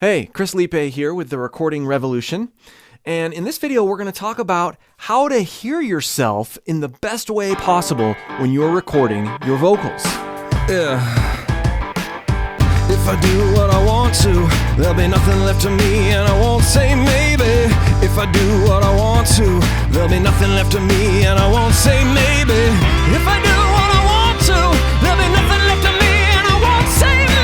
Hey, Chris Liepe here with the Recording Revolution. And in this video, we're going to talk about how to hear yourself in the best way possible when you're recording your vocals. Yeah. If I do what I want to, there'll be nothing left of me, and I won't say maybe. If I do what I want to, there'll be nothing left of me, and I won't say maybe. If I do what I want to, there'll be nothing left of me, and I won't say maybe.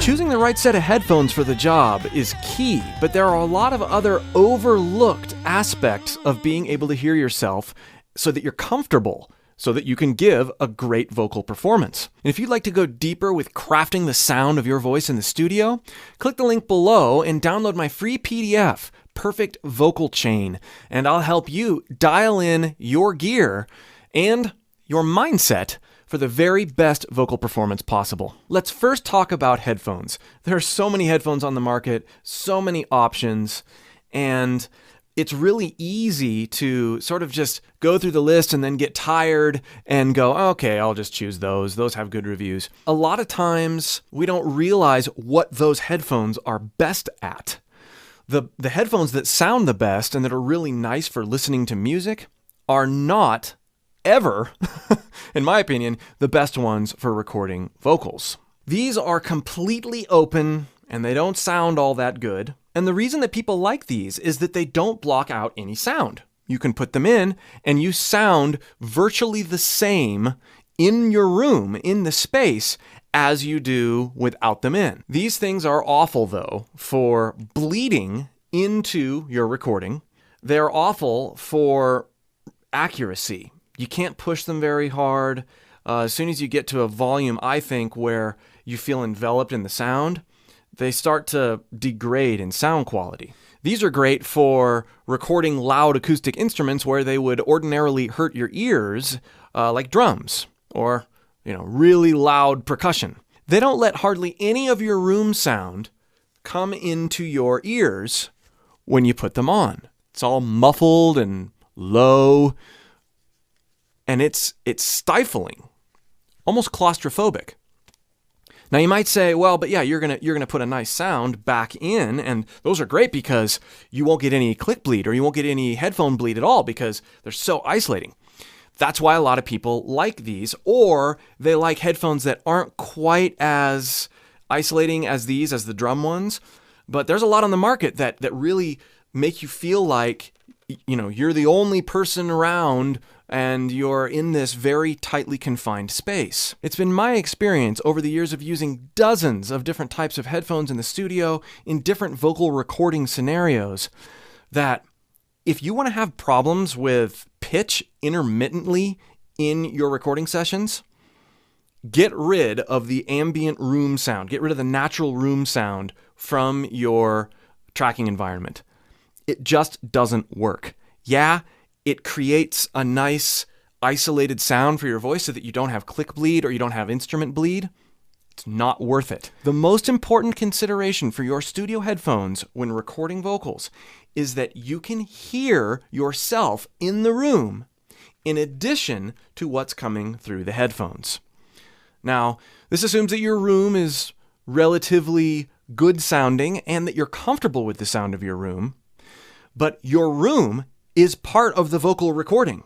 Choosing the right set of headphones for the job is key, but there are a lot of other overlooked aspects of being able to hear yourself so that you're comfortable, so that you can give a great vocal performance. And if you'd like to go deeper with crafting the sound of your voice in the studio, click the link below and download my free PDF, Perfect Vocal Chain, and I'll help you dial in your gear and your mindset for the very best vocal performance possible. Let's first talk about headphones. There are so many headphones on the market, so many options, and it's really easy to sort of just go through the list and then get tired and go, okay, I'll just choose those. Those have good reviews. A lot of times we don't realize what those headphones are best at. The headphones that sound the best and that are really nice for listening to music are not ever, in my opinion, the best ones for recording vocals. These are completely open and they don't sound all that good. And the reason that people like these is that they don't block out any sound. You can put them in and you sound virtually the same in your room, in the space, as you do without them in. These things are awful, though, for bleeding into your recording. They're awful for accuracy. You can't push them very hard. As soon as you get to a volume, I think, where you feel enveloped in the sound, they start to degrade in sound quality. These are great for recording loud acoustic instruments where they would ordinarily hurt your ears, like drums or, really loud percussion. They don't let hardly any of your room sound come into your ears when you put them on. It's all muffled and low. And it's stifling, almost claustrophobic. Now you might say, well, but yeah, you're gonna put a nice sound back in, and those are great because you won't get any click bleed or you won't get any headphone bleed at all because they're so isolating. That's why a lot of people like these, or they like headphones that aren't quite as isolating as these, as the drum ones. But there's a lot on the market that really make you feel like, you're the only person around and you're in this very tightly confined space. It's been my experience over the years of using dozens of different types of headphones in the studio in different vocal recording scenarios that if you want to have problems with pitch intermittently in your recording sessions, get rid of the ambient room sound. Get rid of the natural room sound from your tracking environment. It just doesn't work. Yeah, it creates a nice isolated sound for your voice so that you don't have click bleed or you don't have instrument bleed. It's not worth it. The most important consideration for your studio headphones when recording vocals is that you can hear yourself in the room in addition to what's coming through the headphones. Now, this assumes that your room is relatively good sounding and that you're comfortable with the sound of your room, but your room is part of the vocal recording.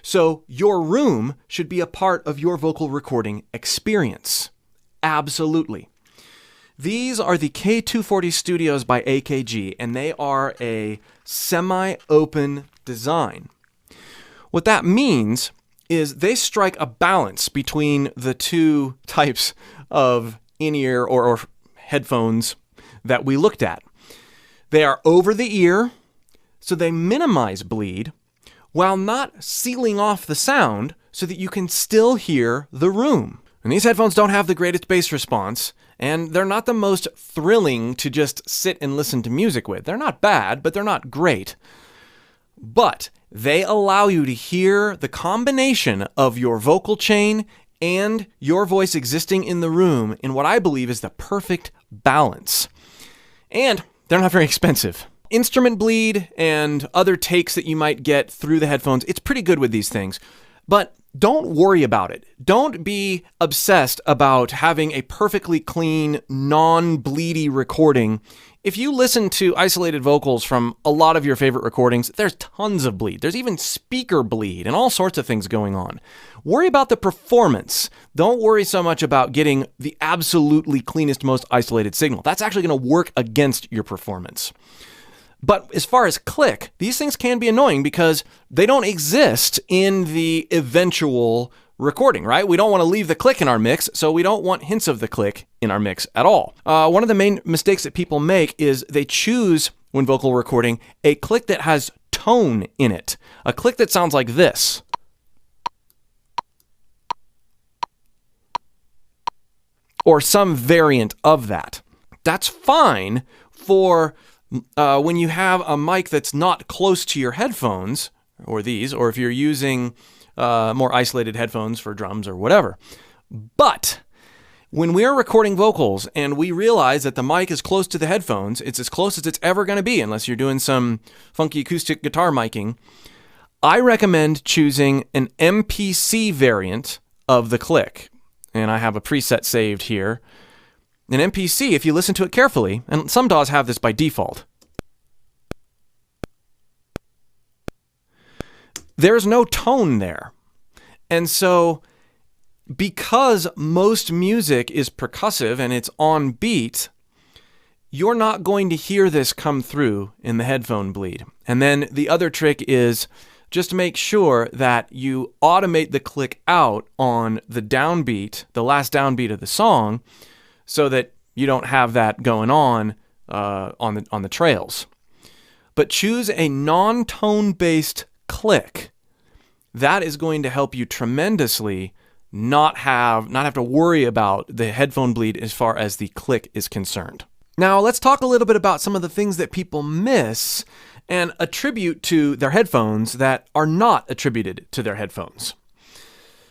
So your room should be a part of your vocal recording experience. Absolutely. These are the K240 Studios by AKG, and they are a semi-open design. What that means is they strike a balance between the two types of in-ear or headphones that we looked at. They are over the ear, so they minimize bleed while not sealing off the sound so that you can still hear the room. And these headphones don't have the greatest bass response, and they're not the most thrilling to just sit and listen to music with. They're not bad, but they're not great. But they allow you to hear the combination of your vocal chain and your voice existing in the room in what I believe is the perfect balance. And they're not very expensive. Instrument bleed and other takes that you might get through the headphones, it's pretty good with these things. But don't worry about it. Don't be obsessed about having a perfectly clean, non-bleedy recording. If you listen to isolated vocals from a lot of your favorite recordings, there's tons of bleed. There's even speaker bleed and all sorts of things going on. Worry about the performance. Don't worry so much about getting the absolutely cleanest, most isolated signal. That's actually going to work against your performance. But as far as click, these things can be annoying because they don't exist in the eventual recording, right? We don't want to leave the click in our mix, so we don't want hints of the click in our mix at all. One of the main mistakes that people make is they choose, when vocal recording, a click that has tone in it. A click that sounds like this. Or some variant of that. That's fine for when you have a mic that's not close to your headphones, or these, or if you're using more isolated headphones for drums or whatever. But when we're recording vocals and we realize that the mic is close to the headphones, it's as close as it's ever going to be, unless you're doing some funky acoustic guitar miking, I recommend choosing an MPC variant of the click. And I have a preset saved here. An MPC, if you listen to it carefully, and some DAWs have this by default, there's no tone there. And so, because most music is percussive and it's on beat, you're not going to hear this come through in the headphone bleed. And then the other trick is just make sure that you automate the click out on the downbeat, the last downbeat of the song, so that you don't have that going on the trails. But choose a non-tone based click. That is going to help you tremendously not have to worry about the headphone bleed as far as the click is concerned. Now let's talk a little bit about some of the things that people miss and attribute to their headphones that are not attributed to their headphones.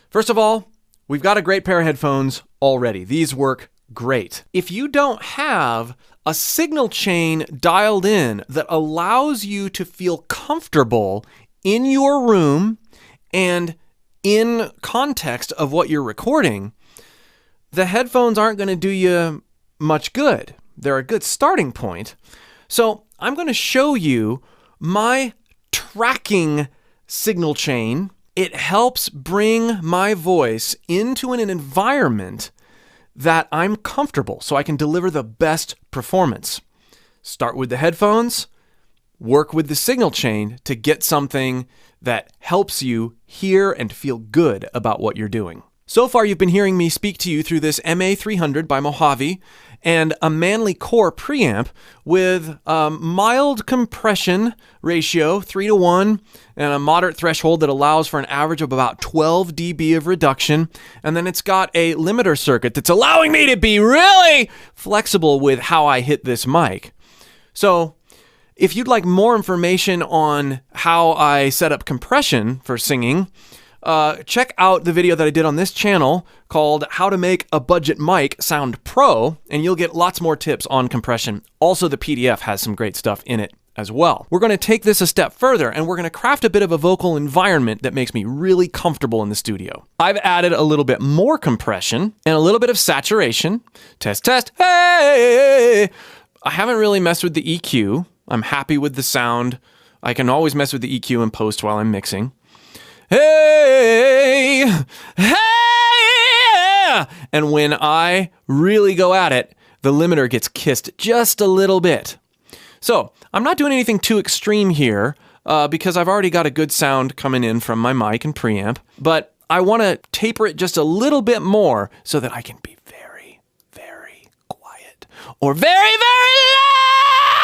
First of all, we've got a great pair of headphones already. These work great. If you don't have a signal chain dialed in that allows you to feel comfortable in your room and in context of what you're recording, the headphones aren't going to do you much good. They're a good starting point. So I'm going to show you my tracking signal chain. It helps bring my voice into an environment that I'm comfortable so I can deliver the best performance. Start with the headphones, work with the signal chain to get something that helps you hear and feel good about what you're doing. So far, you've been hearing me speak to you through this MA300 by Mojave and a Manly Core preamp with a mild compression ratio, 3:1, and a moderate threshold that allows for an average of about 12 dB of reduction. And then it's got a limiter circuit that's allowing me to be really flexible with how I hit this mic. So if you'd like more information on how I set up compression for singing, check out the video that I did on this channel called How to Make a Budget Mic Sound Pro, and you'll get lots more tips on compression. Also, the PDF has some great stuff in it as well. We're going to take this a step further, and we're going to craft a bit of a vocal environment that makes me really comfortable in the studio. I've added a little bit more compression and a little bit of saturation. Test, test, hey! I haven't really messed with the EQ. I'm happy with the sound. I can always mess with the EQ in post while I'm mixing. Hey, hey, and when I really go at it, the limiter gets kissed just a little bit. So I'm not doing anything too extreme here because I've already got a good sound coming in from my mic and preamp, but I want to taper it just a little bit more so that I can be very, very quiet or very, very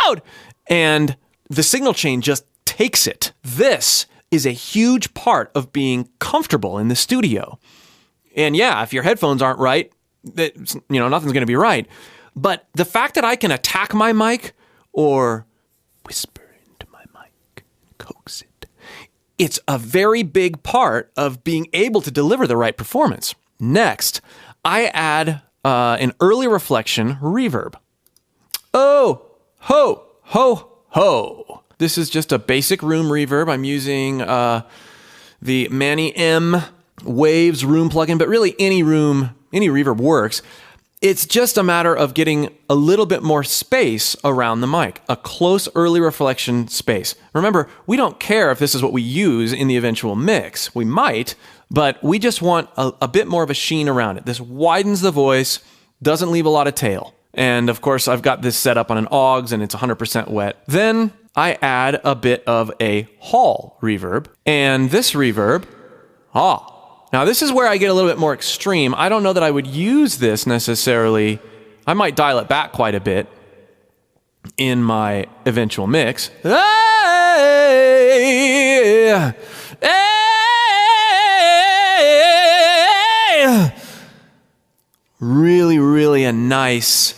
loud. And the signal chain just takes it. This is a huge part of being comfortable in the studio. And yeah, if your headphones aren't right, nothing's going to be right. But the fact that I can attack my mic or whisper into my mic, coax it, it's a very big part of being able to deliver the right performance. Next, I add an early reflection reverb. Oh, ho, ho, Ho. This is just a basic room reverb. I'm using the Manny M Waves room plugin, but really any reverb works. It's just a matter of getting a little bit more space around the mic, a close early reflection space. Remember, we don't care if this is what we use in the eventual mix. We might, but we just want a bit more of a sheen around it. This widens the voice, doesn't leave a lot of tail. And of course, I've got this set up on an AUX and it's 100% wet. Then I add a bit of a hall reverb. And this reverb, now this is where I get a little bit more extreme. I don't know that I would use this necessarily. I might dial it back quite a bit in my eventual mix. Really, really a nice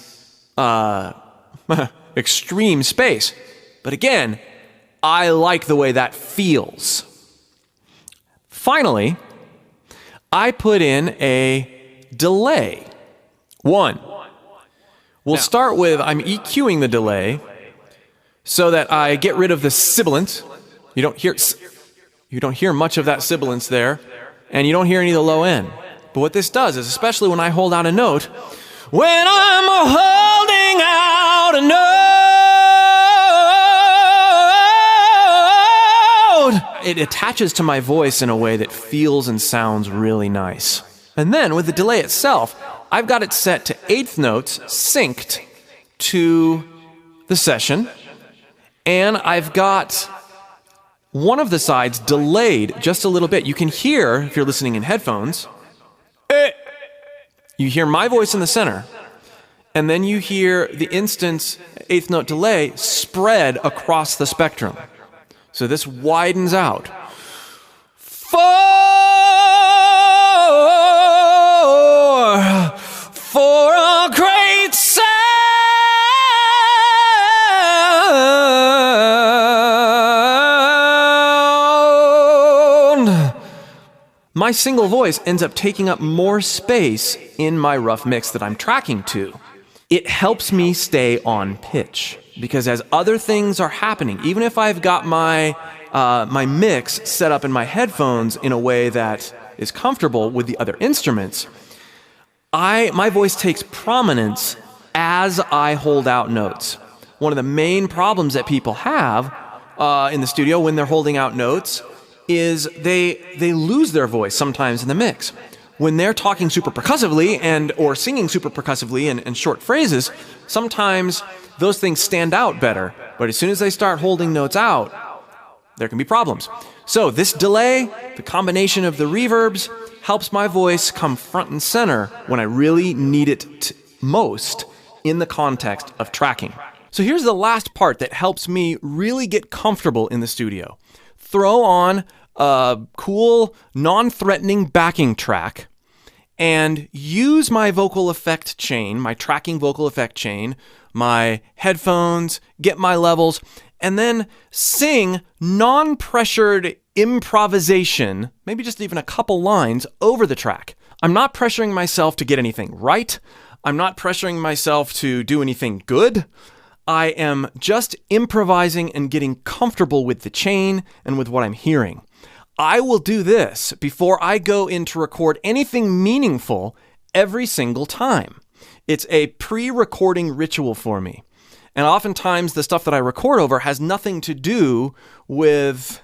extreme space. But again, I like the way that feels. Finally, I put in a delay. We'll start with, I'm EQing the delay so that I get rid of the sibilant. You don't hear much of that sibilance there, and you don't hear any of the low end. But what this does is, especially when I hold out a note, when I'm holding out a note, it attaches to my voice in a way that feels and sounds really nice. And then with the delay itself, I've got it set to eighth notes synced to the session, and I've got one of the sides delayed just a little bit. You can hear, if you're listening in headphones, you hear my voice in the center, and then you hear the instant eighth note delay spread across the spectrum. So this widens out. For a great sound. My single voice ends up taking up more space in my rough mix that I'm tracking to. It helps me stay on pitch, because as other things are happening, even if I've got my mix set up in my headphones in a way that is comfortable with the other instruments, my voice takes prominence as I hold out notes. One of the main problems that people have in the studio when they're holding out notes is they lose their voice sometimes in the mix. When they're talking super percussively or singing super percussively in short phrases, sometimes those things stand out better. But as soon as they start holding notes out, there can be problems. So this delay, the combination of the reverbs, helps my voice come front and center when I really need it most in the context of tracking. So here's the last part that helps me really get comfortable in the studio. Throw on a cool, non-threatening backing track and use my vocal effect chain, my tracking vocal effect chain, my headphones, get my levels, and then sing non-pressured improvisation, maybe just even a couple lines over the track. I'm not pressuring myself to get anything right. I'm not pressuring myself to do anything good. I am just improvising and getting comfortable with the chain and with what I'm hearing. I will do this before I go in to record anything meaningful every single time. It's a pre-recording ritual for me. And oftentimes the stuff that I record over has nothing to do with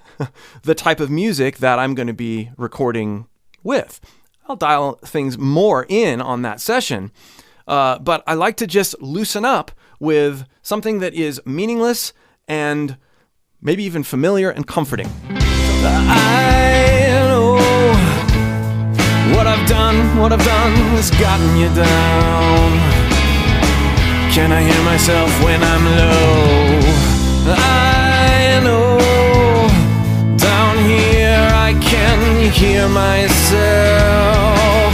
the type of music that I'm going to be recording with. I'll dial things more in on that session. But I like to just loosen up with something that is meaningless and maybe even familiar and comforting. I know what I've done has gotten you down. Can I hear myself when I'm low? I know down here I can hear myself.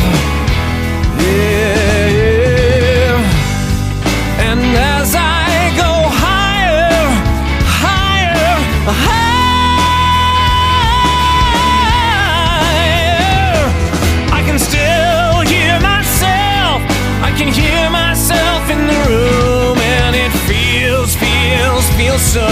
Yeah. And as I go higher, higher, higher, I can hear myself in the room, and it feels so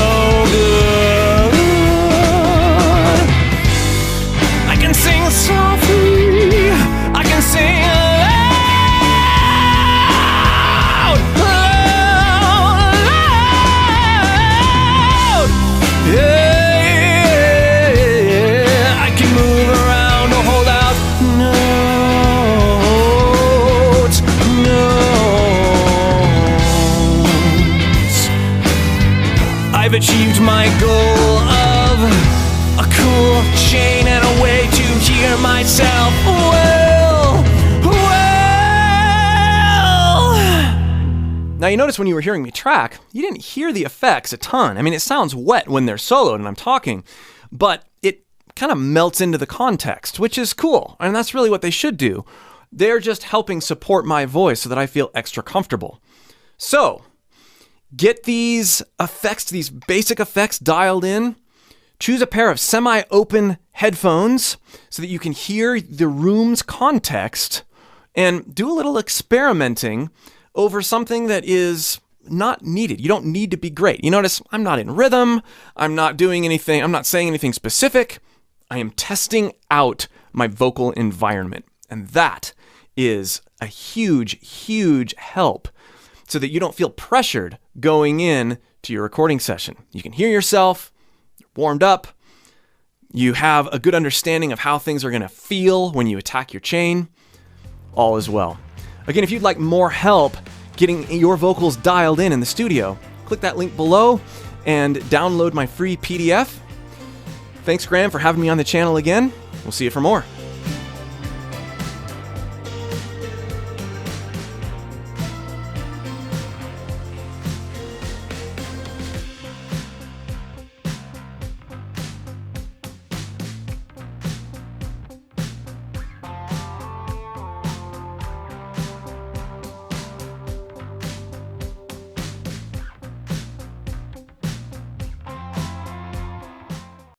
my goal of a cool chain and a way to hear myself Now, you notice when you were hearing me track, you didn't hear the effects a ton. I mean, it sounds wet when they're soloed and I'm talking, but it kind of melts into the context, which is cool. And that's really what they should do. They're just helping support my voice so that I feel extra comfortable. So, get these effects, these basic effects dialed in. Choose a pair of semi-open headphones so that you can hear the room's context and do a little experimenting over something that is not needed. You don't need to be great. You notice I'm not in rhythm. I'm not doing anything. I'm not saying anything specific. I am testing out my vocal environment. And that is a huge, huge help so that you don't feel pressured going in to your recording session. You can hear yourself, you're warmed up, you have a good understanding of how things are going to feel when you attack your chain. All is well. Again, if you'd like more help getting your vocals dialed in the studio, click that link below and download my free PDF. Thanks, Graham, for having me on the channel again. We'll see you for more.